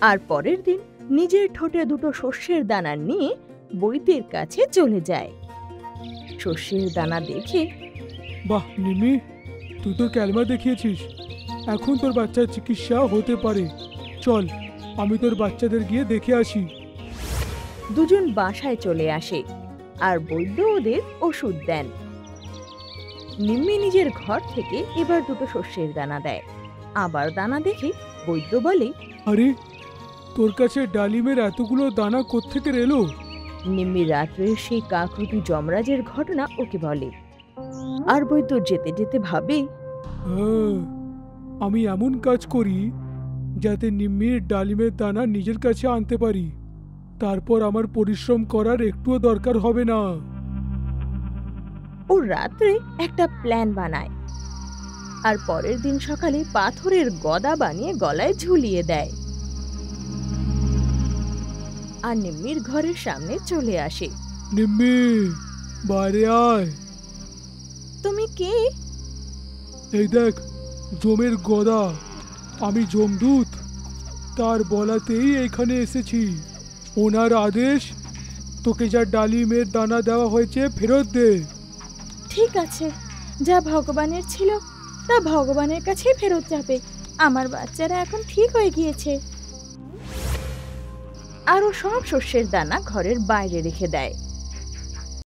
আর পরের দিন নিজের ঠোঁটে দুটো শস্যের দানা নিয়ে বৈদ্যের কাছে চলে যায়। শস্যের দানা দেখে, বাহ নিমি, তুই তো ক্যালমা দেখিয়েছিস, এখন তোর বাচ্চার চিকিৎসা হতে পারে। চল, আমি তোর বাচ্চাদের গিয়ে দেখে আসি। দুজন বাসায় চলে আসে আর বৈদ্য ওদের ওষুধ দেন। নিম্মি নিজের ঘর থেকে এবার দুটো শস্যের দানা দেয়। আবার দানা দেখে বৈদ্য বলে, আরে, তোর কাছে ডালিমের এতগুলো দানা কোত্থেকে এলো? নিম্মি রাত্রে সেই কাকরুটি যমরাজের ঘটনা ওকে বলে। আর বৈদ্য যেতে যেতে ভাবে, হ্যাঁ, আমি এমন কাজ করি যাতে নিম্মির ডালিমের দানা নিজের কাছে আনতে পারি। তারপর আমার পরিশ্রম করার একটুও দরকার হবে না। ও রাত্রে একটা প্ল্যান বানায় আর পরের দিন সকালে পাথরের গদা বানিয়ে গলায় ঝুলিয়ে দেয় আর নিম্মির ঘরের সামনে চলে আসে। নিম্মি, বাইরে আয়। তুমি কে? এই দেখ, জমের গদা। আমি যমদূত, তার বলাতেই এখানে এসেছি। ওনার আদেশ, তোকে যা ডালিমের দানা দেওয়া হয়েছে ফেরত দে। ঠিক আছে, যা ভগবানের ছিল তা ভগবানের কাছেই ফেরত যাবে। আমার বাচ্চারা এখন ঠিক হয়ে গিয়েছে। আরও সব শস্যের দানা ঘরের বাইরে রেখে দেয়।